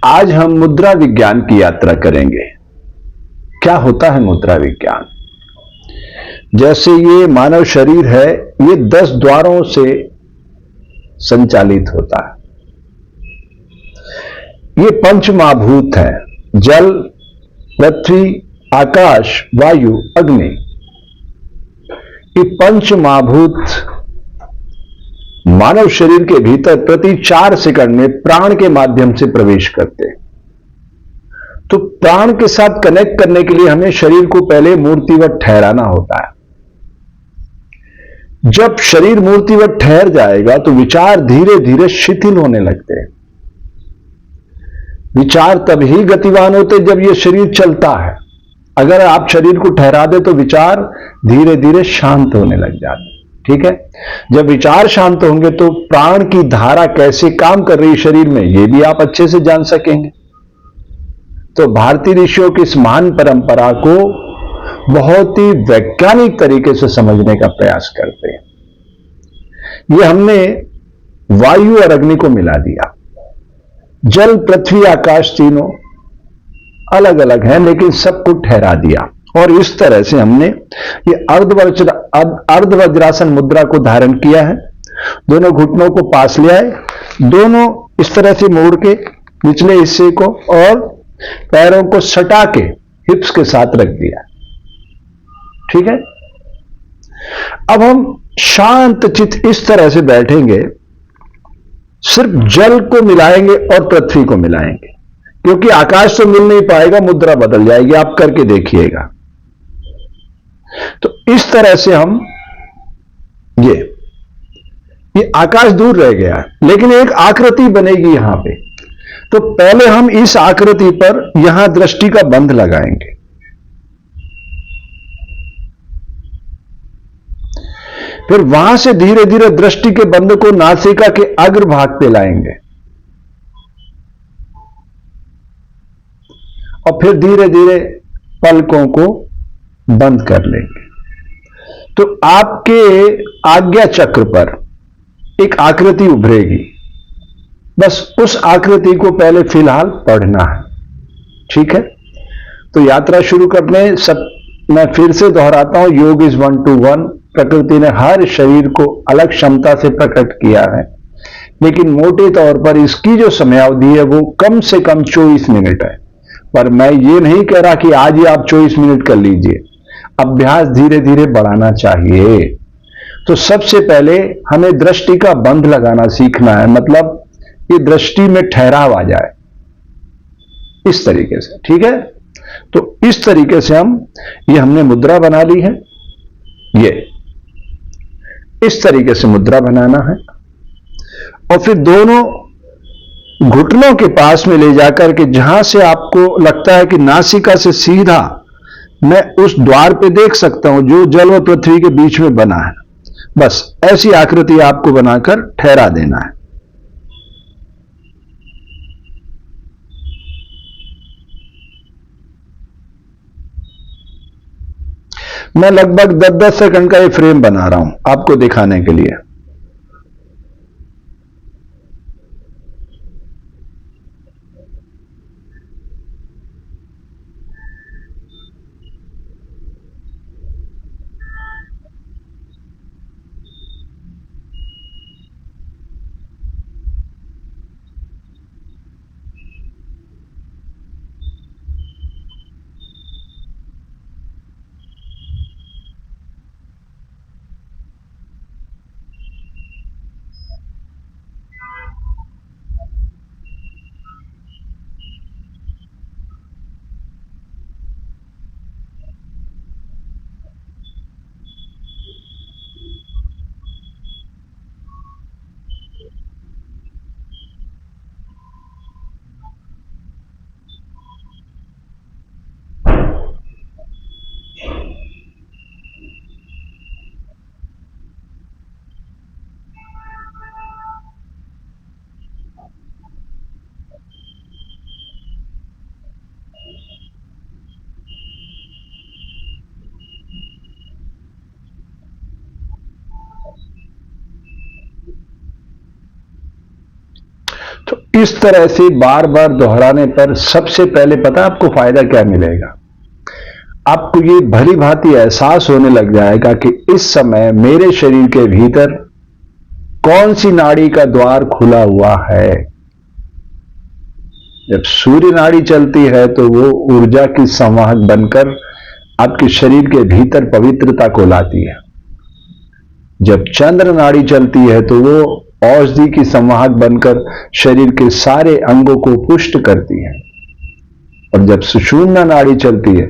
आज हम मुद्रा विज्ञान की यात्रा करेंगे। क्या होता है मुद्रा विज्ञान? जैसे ये मानव शरीर है, ये 10 द्वारों से संचालित होता है। ये पंच महाभूत है, जल, पृथ्वी, आकाश, वायु, अग्नि। ये पंच महाभूत मानव शरीर के भीतर प्रति 4 सेकंड में प्राण के माध्यम से प्रवेश करते हैं। तो प्राण के साथ कनेक्ट करने के लिए हमें शरीर को पहले मूर्तिवत ठहराना होता है। जब शरीर मूर्तिवत ठहर जाएगा तो विचार धीरे धीरे शिथिल होने लगते हैं। विचार तभी गतिवान होते जब यह शरीर चलता है। अगर आप शरीर को ठहरा दे तो विचार धीरे धीरे शांत होने लग जाते। ठीक है, जब विचार शांत होंगे तो प्राण की धारा कैसे काम कर रही शरीर में, यह भी आप अच्छे से जान सकेंगे। तो भारतीय ऋषियों की इस महान परंपरा को बहुत ही वैज्ञानिक तरीके से समझने का प्रयास करते हैं। यह हमने वायु और अग्नि को मिला दिया। जल, पृथ्वी, आकाश तीनों अलग अलग हैं, लेकिन सबको ठहरा दिया। और इस तरह से हमने ये अर्धवज्रासन मुद्रा को धारण किया है। दोनों घुटनों को पास लिया है, दोनों इस तरह से मोड़ के निचले हिस्से को और पैरों को सटा के हिप्स के साथ रख दिया। ठीक है, अब हम शांत चित्त इस तरह से बैठेंगे, सिर्फ जल को मिलाएंगे और पृथ्वी को मिलाएंगे, क्योंकि आकाश तो मिल नहीं पाएगा, मुद्रा बदल जाएगी। आप करके देखिएगा। तो इस तरह से हम ये आकाश दूर रह गया, लेकिन एक आकृति बनेगी यहां पे। तो पहले हम इस आकृति पर यहां दृष्टि का बंध लगाएंगे। फिर वहां से धीरे धीरे दृष्टि के बंध को नासिका के अग्रभाग पे लाएंगे और फिर धीरे धीरे पलकों को बंद कर लेंगे। तो आपके आज्ञा चक्र पर एक आकृति उभरेगी। बस उस आकृति को पहले फिलहाल पढ़ना है। ठीक है, तो यात्रा शुरू करने सब मैं फिर से दोहराता हूं, योग इज 1 to 1। प्रकृति ने हर शरीर को अलग क्षमता से प्रकट किया है, लेकिन मोटे तौर पर इसकी जो समयावधि है वो कम से कम 24 मिनट है। पर मैं ये नहीं कह रहा कि आज ही आप 24 मिनट कर लीजिए, अभ्यास धीरे धीरे बढ़ाना चाहिए। तो सबसे पहले हमें दृष्टि का बंध लगाना सीखना है, मतलब ये दृष्टि में ठहराव आ जाए इस तरीके से। ठीक है, तो इस तरीके से हमने मुद्रा बना ली है। ये इस तरीके से मुद्रा बनाना है और फिर दोनों घुटनों के पास में ले जाकर के जहां से आपको लगता है कि नासिका से सीधा मैं उस द्वार पे देख सकता हूं जो जल और पृथ्वी के बीच में बना है, बस ऐसी आकृति आपको बनाकर ठहरा देना है। मैं लगभग 10-10 सेकंड का ये फ्रेम बना रहा हूं आपको दिखाने के लिए। इस तरह से बार बार दोहराने पर सबसे पहले पता है आपको फायदा क्या मिलेगा? आपको ये भली भांति एहसास होने लग जाएगा कि इस समय मेरे शरीर के भीतर कौन सी नाड़ी का द्वार खुला हुआ है। जब सूर्य नाड़ी चलती है तो वो ऊर्जा की संवाहक बनकर आपके शरीर के भीतर पवित्रता को लाती है। जब चंद्र नाड़ी चलती है तो वो औषधि की संवाहक बनकर शरीर के सारे अंगों को पुष्ट करती है। और जब सुषुम्ना नाड़ी चलती है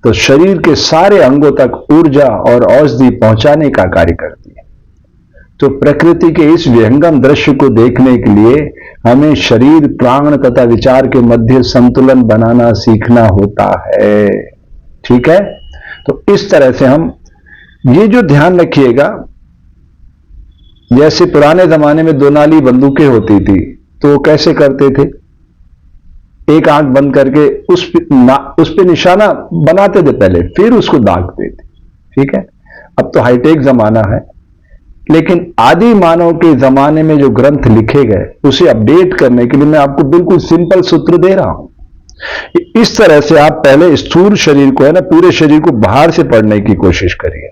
तो शरीर के सारे अंगों तक ऊर्जा और औषधि पहुंचाने का कार्य करती है। तो प्रकृति के इस विहंगम दृश्य को देखने के लिए हमें शरीर, प्राण तथा विचार के मध्य संतुलन बनाना सीखना होता है। ठीक है? तो इस तरह से हम ये जो ध्यान रखिएगा, जैसे पुराने जमाने में दो नाली बंदूकें होती थी तो वो कैसे करते थे? एक आंख बंद करके उस पे निशाना बनाते थे पहले, फिर उसको दागते थे। ठीक है? अब तो हाईटेक जमाना है, लेकिन आदि मानव के जमाने में जो ग्रंथ लिखे गए उसे अपडेट करने के लिए मैं आपको बिल्कुल सिंपल सूत्र दे रहा हूं। इस तरह से आप पहले स्थूल शरीर को है ना, पूरे शरीर को बाहर से पढ़ने की कोशिश करिए।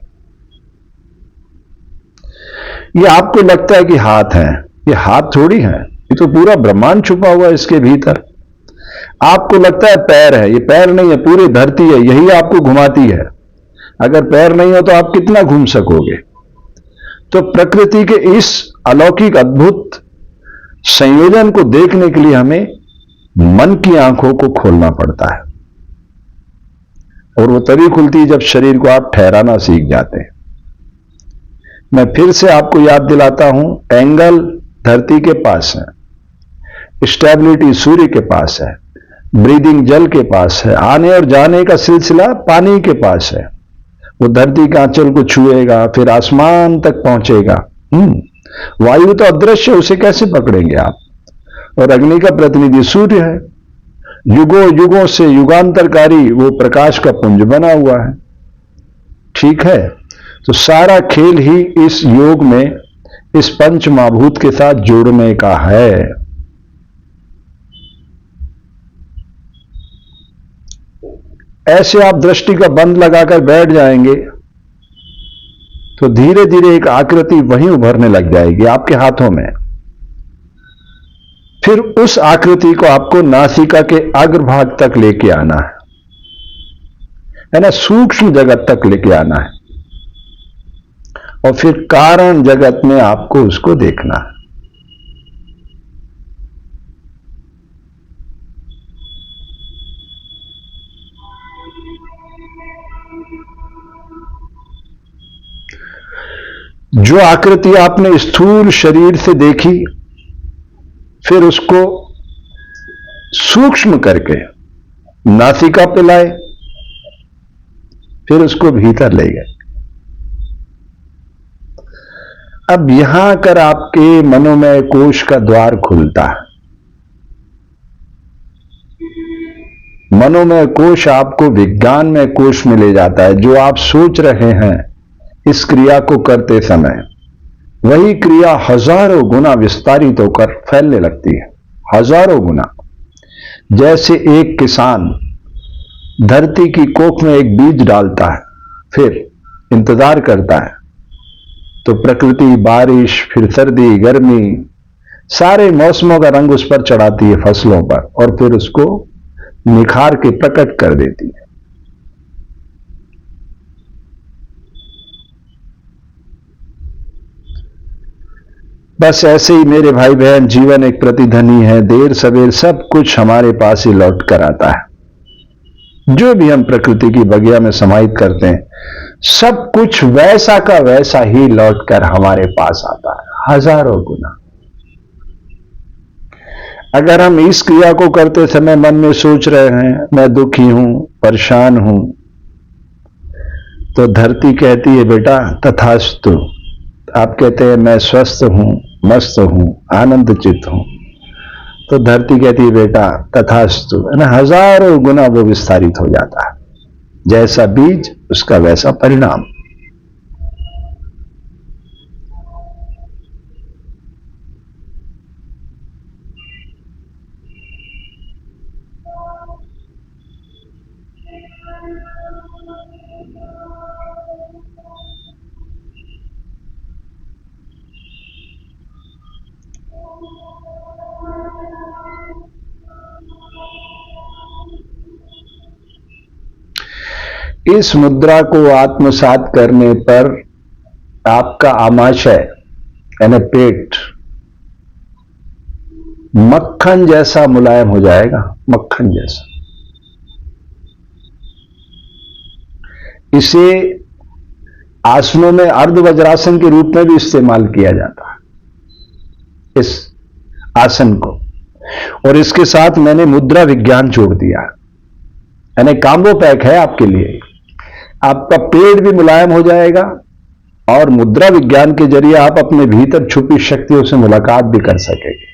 ये आपको लगता है कि हाथ है, ये हाथ थोड़ी है, ये तो पूरा ब्रह्मांड छुपा हुआ है इसके भीतर। आपको लगता है पैर है, ये पैर नहीं है, पूरी धरती है, यही आपको घुमाती है। अगर पैर नहीं हो तो आप कितना घूम सकोगे? तो प्रकृति के इस अलौकिक अद्भुत संयोजन को देखने के लिए हमें मन की आंखों को खोलना पड़ता है, और वो तभी खुलती है जब शरीर को आप ठहराना सीख जाते हैं। मैं फिर से आपको याद दिलाता हूं, एंगल धरती के पास है, स्टेबिलिटी सूर्य के पास है, ब्रीदिंग जल के पास है, आने और जाने का सिलसिला पानी के पास है। वो धरती के आंचल को छुएगा, फिर आसमान तक पहुंचेगा। वायु तो अदृश्य, उसे कैसे पकड़ेंगे आप? और अग्नि का प्रतिनिधि सूर्य है, युगों युगों से युगांतरकारी वो प्रकाश का पुंज बना हुआ है। ठीक है? तो सारा खेल ही इस योग में इस पंच महाभूत के साथ जोड़ने का है। ऐसे आप दृष्टि का बंद लगाकर बैठ जाएंगे तो धीरे धीरे एक आकृति वहीं उभरने लग जाएगी आपके हाथों में। फिर उस आकृति को आपको नासिका के अग्रभाग तक लेके आना है ना, सूक्ष्म जगत तक लेके आना है, और फिर कारण जगत में आपको उसको देखना है। जो आकृति आपने स्थूल शरीर से देखी, फिर उसको सूक्ष्म करके नासिका पे लाए, फिर उसको भीतर ले गए। अब यहां आकर आपके मनोमय कोश का द्वार खुलता है। मनोमय कोश आपको विज्ञानमय कोश में ले जाता है। जो आप सोच रहे हैं इस क्रिया को करते समय, वही क्रिया हजारों गुना विस्तारित होकर फैलने लगती है, हजारों गुना। जैसे एक किसान धरती की कोख में एक बीज डालता है, फिर इंतजार करता है, तो प्रकृति बारिश, फिर सर्दी, गर्मी, सारे मौसमों का रंग उस पर चढ़ाती है फसलों पर, और फिर उसको निखार के प्रकट कर देती है। बस ऐसे ही मेरे भाई बहन, जीवन एक प्रतिध्वनि है, देर सवेर सब कुछ हमारे पास ही लौट कर आता है। जो भी हम प्रकृति की बगिया में समाहित करते हैं, सब कुछ वैसा का वैसा ही लौट कर हमारे पास आता है, हजारों गुना। अगर हम इस क्रिया को करते समय मन में सोच रहे हैं मैं दुखी हूं, परेशान हूं, तो धरती कहती है बेटा तथास्तु। आप कहते हैं मैं स्वस्थ हूं, मस्त हूं, आनंद चित्त हूं, तो धरती कहती है बेटा तथास्तु, है ना। हजारों गुना वो विस्तारित हो जाता है। जैसा बीज उसका वैसा परिणाम। इस मुद्रा को आत्मसात करने पर आपका आमाशय यानी पेट मक्खन जैसा मुलायम हो जाएगा, मक्खन जैसा। इसे आसनों में अर्ध वज्रासन के रूप में भी इस्तेमाल किया जाता है, इस आसन को। और इसके साथ मैंने मुद्रा विज्ञान जोड़ दिया, यानी कॉम्बो पैक है आपके लिए। आपका पेट भी मुलायम हो जाएगा और मुद्रा विज्ञान के जरिए आप अपने भीतर छुपी शक्तियों से मुलाकात भी कर सकेंगे।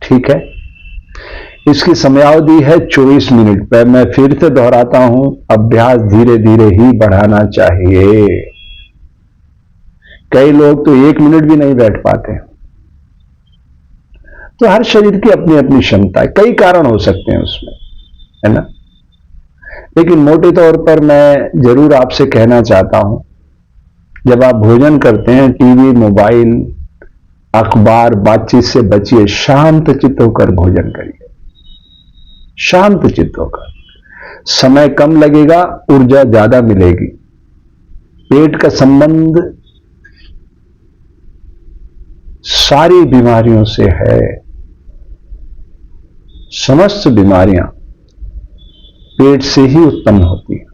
ठीक है, इसकी समयावधि है 24 मिनट पर। मैं फिर से दोहराता हूं, अभ्यास धीरे धीरे ही बढ़ाना चाहिए। कई लोग तो 1 मिनट भी नहीं बैठ पाते। तो हर शरीर की अपनी अपनी क्षमता है, कई कारण हो सकते हैं उसमें, है ना। लेकिन मोटे तौर पर मैं जरूर आपसे कहना चाहता हूं, जब आप भोजन करते हैं, टीवी, मोबाइल, अखबार, बातचीत से बचिए। शांत चित्त होकर भोजन करिए, शांत चित्त होकर। समय कम लगेगा, ऊर्जा ज्यादा मिलेगी। पेट का संबंध सारी बीमारियों से है। समस्त बीमारियां पेट से ही उत्पन्न होती हैं।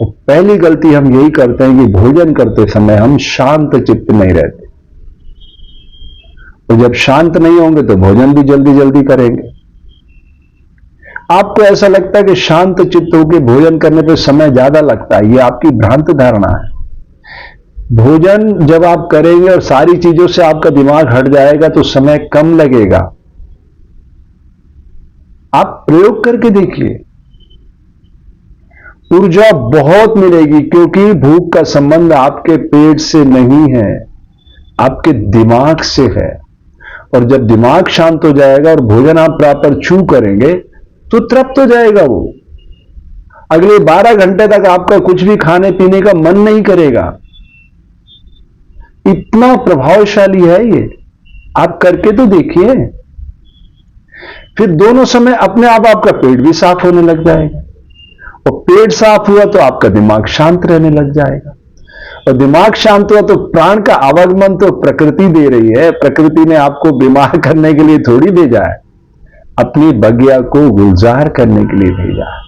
और पहली गलती हम यही करते हैं कि भोजन करते समय हम शांत चित्त नहीं रहते। और जब शांत नहीं होंगे तो भोजन भी जल्दी जल्दी करेंगे। आपको ऐसा लगता है कि शांत चित्त होकर भोजन करने पर समय ज्यादा लगता है, यह आपकी भ्रांत धारणा है। भोजन जब आप करेंगे और सारी चीजों से आपका दिमाग हट जाएगा तो समय कम लगेगा। आप प्रयोग करके देखिए, ऊर्जा बहुत मिलेगी, क्योंकि भूख का संबंध आपके पेट से नहीं है, आपके दिमाग से है। और जब दिमाग शांत हो जाएगा और भोजन आप प्रॉपर चू करेंगे तो तृप्त हो जाएगा वो। अगले 12 घंटे तक आपका कुछ भी खाने पीने का मन नहीं करेगा। इतना प्रभावशाली है ये, आप करके तो देखिए। फिर दोनों समय अपने आप आपका पेट भी साफ होने लग जाएगा, और पेट साफ हुआ तो आपका दिमाग शांत रहने लग जाएगा। और दिमाग शांत हुआ तो प्राण का आवागमन तो प्रकृति दे रही है। प्रकृति ने आपको बीमार करने के लिए थोड़ी भेजा है, अपनी बगिया को गुलजार करने के लिए भेजा है।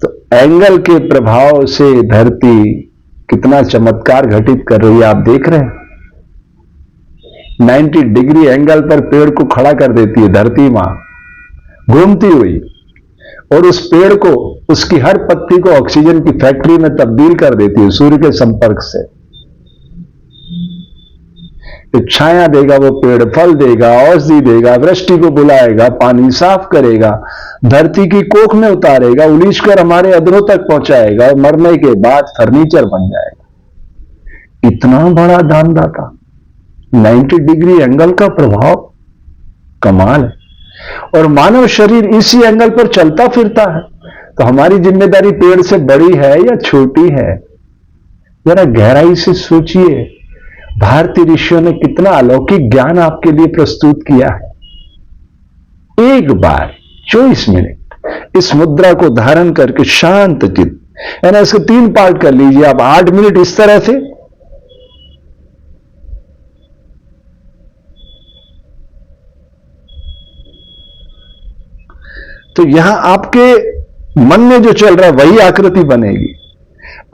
तो एंगल के प्रभाव से धरती कितना चमत्कार घटित कर रही है, आप देख रहे हैं। 90 डिग्री एंगल पर पेड़ को खड़ा कर देती है धरती मां, घूमती हुई, और उस पेड़ को, उसकी हर पत्ती को ऑक्सीजन की फैक्ट्री में तब्दील कर देती है सूर्य के संपर्क से। छाया देगा वो पेड़, फल देगा, औषधि देगा, वृष्टि को बुलाएगा, पानी साफ करेगा, धरती की कोख में उतारेगा, उलीच कर हमारे अधरों तक पहुंचाएगा, और मरने के बाद फर्नीचर बन जाएगा। इतना बड़ा दानदाता। 90 डिग्री एंगल का प्रभाव कमाल है। और मानव शरीर इसी एंगल पर चलता फिरता है। तो हमारी जिम्मेदारी पेड़ से बड़ी है या छोटी है? जरा गहराई से सोचिए। भारतीय ऋषियों ने कितना अलौकिक ज्ञान आपके लिए प्रस्तुत किया है। एक बार 24 मिनट इस मुद्रा को धारण करके शांत चित्त, यानी इसको 3 पार्ट कर लीजिए आप। 8 मिनट इस तरह से, तो यहां आपके मन में जो चल रहा है वही आकृति बनेगी।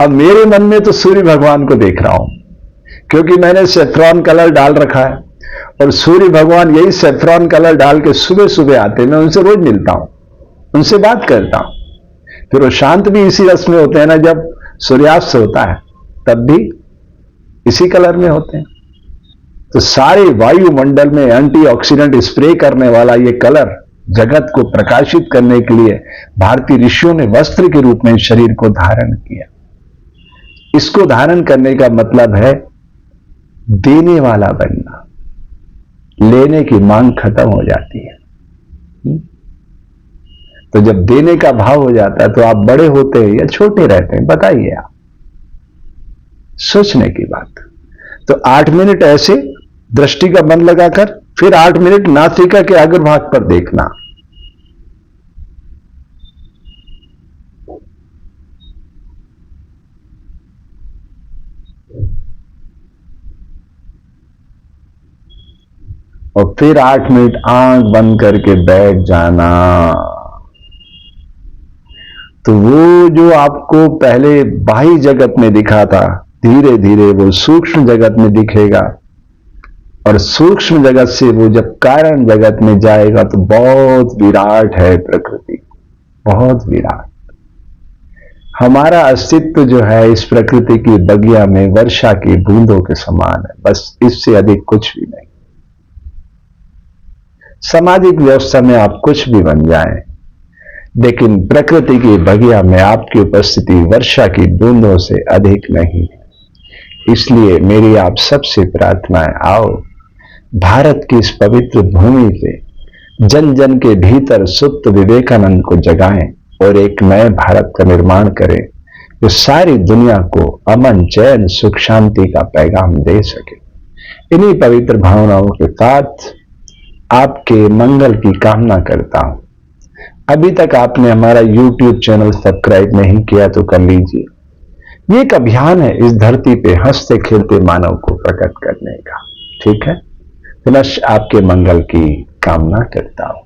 अब मेरे मन में तो सूर्य भगवान को देख रहा हूं, क्योंकि मैंने सेफ्रॉन कलर डाल रखा है, और सूर्य भगवान यही सेफ्रॉन कलर डाल के सुबह सुबह आते हैं। मैं उनसे रोज मिलता हूं, उनसे बात करता हूं। फिर वो शांत भी इसी रस में होते हैं ना, जब सूर्यास्त होता है तब भी इसी कलर में होते हैं। तो सारे वायुमंडल में एंटीऑक्सीडेंट स्प्रे करने वाला ये कलर जगत को प्रकाशित करने के लिए भारतीय ऋषियों ने वस्त्र के रूप में शरीर को धारण किया। इसको धारण करने का मतलब है देने वाला बनना। लेने की मांग खत्म हो जाती है। तो जब देने का भाव हो जाता है तो आप बड़े होते हैं या छोटे रहते हैं, बताइए आप। सोचने की बात। तो 8 मिनट ऐसे दृष्टि का मन लगाकर, फिर 8 मिनट नासिका के अग्रभाग पर देखना। और फिर 8 मिनट आंख बंद करके बैठ जाना। तो वो जो आपको पहले बाह्य जगत में दिखा था, धीरे धीरे वो सूक्ष्म जगत में दिखेगा, और सूक्ष्म जगत से वो जब कारण जगत में जाएगा तो बहुत विराट है प्रकृति, बहुत विराट। हमारा अस्तित्व जो है इस प्रकृति की बगिया में वर्षा की बूंदों के समान है, बस इससे अधिक कुछ भी नहीं। सामाजिक व्यवस्था में आप कुछ भी बन जाएं, लेकिन प्रकृति की बगिया में आपकी उपस्थिति वर्षा की बूंदों से अधिक नहीं है। इसलिए मेरी आप सबसे प्रार्थना है, आओ भारत की इस पवित्र भूमि से जन जन के भीतर सुप्त विवेकानंद को जगाएं और एक नए भारत का निर्माण करें जो सारी दुनिया को अमन, चैन, सुख, शांति का पैगाम दे सके। इन्हीं पवित्र भावनाओं के साथ आपके मंगल की कामना करता हूं। अभी तक आपने हमारा YouTube चैनल सब्सक्राइब नहीं किया तो कर लीजिए। ये एक अभियान है इस धरती पे हंसते खेलते मानव को प्रकट करने का। ठीक है, पुनः आपके मंगल की कामना करता हूं।